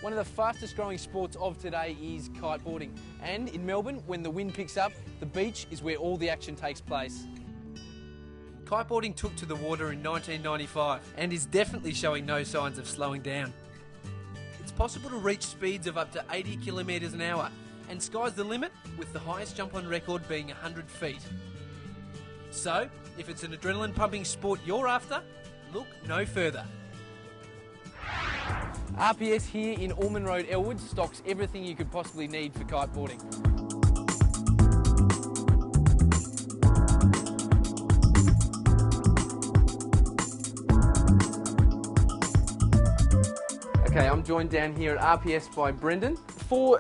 One of the fastest growing sports of today is kiteboarding. And in Melbourne, when the wind picks up, the beach is where all the action takes place. Kiteboarding took to the water in 1995 and is definitely showing no signs of slowing down. It's possible to reach speeds of up to 80 kilometres an hour, and sky's the limit, with the highest jump on record being 100 feet. So, if it's an adrenaline pumping sport you're after, look no further. RPS here in Ormond Road, Elwood stocks everything you could possibly need for kiteboarding. Okay, I'm joined down here at RPS by Brendan. For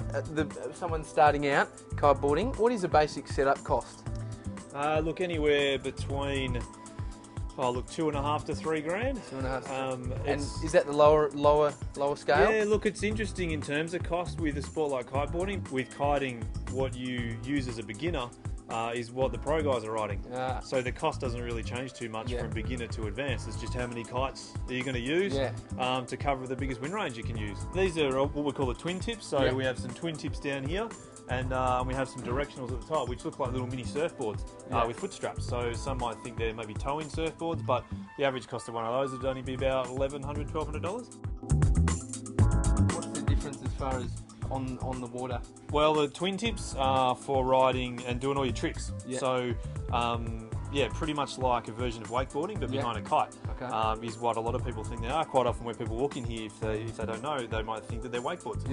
someone starting out kiteboarding, what is the basic setup cost? Look, anywhere between $2.5 to $3 grand. And is that the lower scale? Yeah, look, it's interesting in terms of cost with a sport like kiteboarding. With kiting, what you use as a beginner is what the pro guys are riding. So the cost doesn't really change too much from beginner to advanced. It's just how many kites are you going to use to cover the biggest wind range you can use. These are what we call the twin tips. So we have some twin tips down here, and we have some directionals at the top, which look like little mini surfboards with foot straps. So some might think they're maybe towing surfboards, but the average cost of one of those would only be about $1,100, $1,200. What's the difference as far as on the water? Well, the twin tips are for riding and doing all your tricks. So, pretty much like a version of wakeboarding, but behind a kite. Is what a lot of people think they are. Quite often when people walk in here, if they don't know, they might think that they're wakeboards.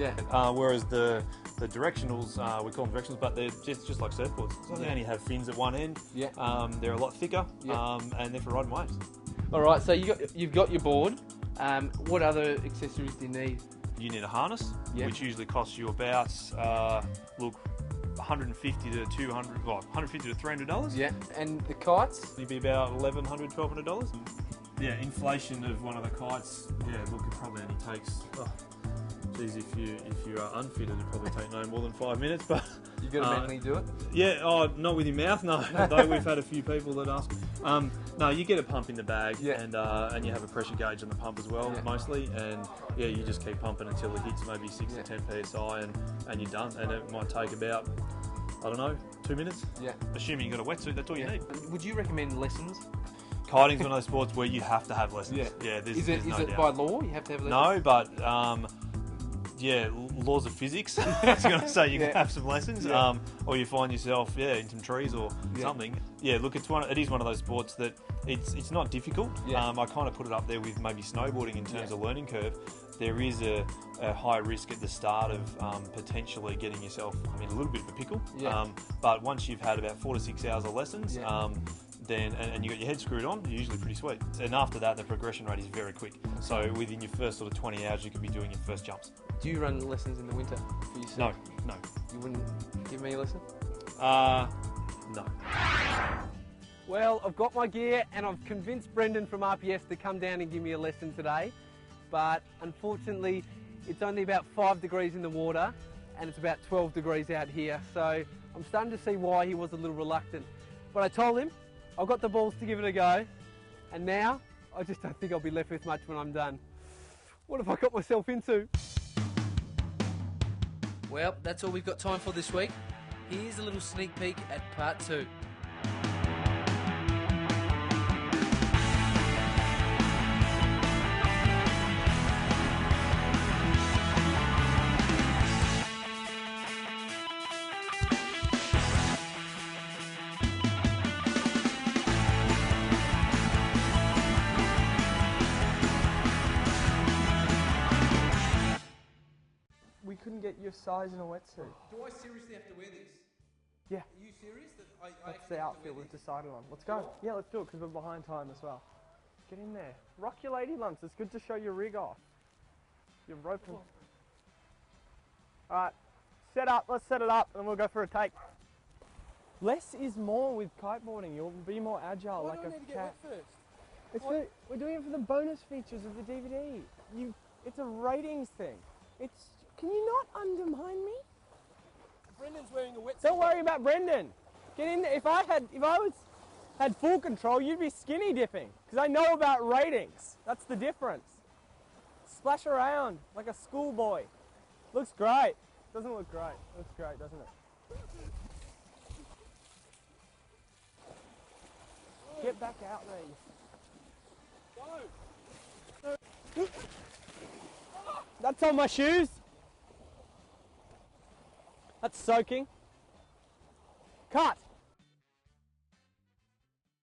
Whereas the directionals, we call them directionals, but they're just like surfboards. So they only have fins at one end. They're a lot thicker, and they're for riding waves. All right, so you've got your board. What other accessories do you need? You need a harness, which usually costs you about $150 to $300. Yeah, and the kites? It'd be about $1,100, $1,200. Yeah, inflation of one of the kites. Yeah, look, it probably only takes. Geez, if you are unfitted, it'd probably take no more than 5 minutes. But you got to mentally do it. Yeah, not with your mouth, no. Although we've had a few people that ask. No, you get a pump in the bag, and you have a pressure gauge on the pump as well, mostly, and you just keep pumping until it hits maybe 6 to 10 psi, and you're done. And it might take about, 2 minutes. Assuming you've got a wetsuit, that's all you need. Would you recommend lessons? Kiting's one of those sports where you have to have lessons. Is it by law you have to have lessons? No, but laws of physics. I was going to say you can have some lessons, or you find yourself in some trees or something. Yeah, look, it is one of those sports that it's not difficult. I kind of put it up there with maybe snowboarding in terms of learning curve. There is a high risk at the start of potentially getting yourself in a little bit of a pickle. But once you've had about 4 to 6 hours of lessons, then and you got your head screwed on, you're usually pretty sweet. And after that, the progression rate is very quick. So within your first sort of 20 hours, you could be doing your first jumps. Do you run lessons in the winter for yourself? No. You wouldn't give me a lesson? No. Well, I've got my gear and I've convinced Brendan from RPS to come down and give me a lesson today. But unfortunately, it's only about 5 degrees in the water and it's about 12 degrees out here. So I'm starting to see why he was a little reluctant. But I told him I've got the balls to give it a go. And now I just don't think I'll be left with much when I'm done. What have I got myself into? Well, that's all we've got time for this week. Here's a little sneak peek at part 2. We couldn't get your size in a wetsuit. Do I seriously have to wear this? Yeah. Are you serious? That's the outfit we've decided on. Let's go. Yeah, let's do it because we're behind time as well. Get in there. Rock your lady lumps. It's good to show your rig off. Your rope. Alright, set up. Let's set it up and we'll go for a take. Less is more with kiteboarding. You'll be more agile like a cat. We're doing it for the bonus features of the DVD. It's a ratings thing. Can you not undermine me? Brendan's wearing a wetsuit. Don't worry about Brendan. Get in there. If I had full control, you'd be skinny dipping because I know about ratings. That's the difference. Splash around like a schoolboy. Looks great. Doesn't look great. Looks great, doesn't it? Get back out there. Go. That's on my shoes. That's soaking. Cut.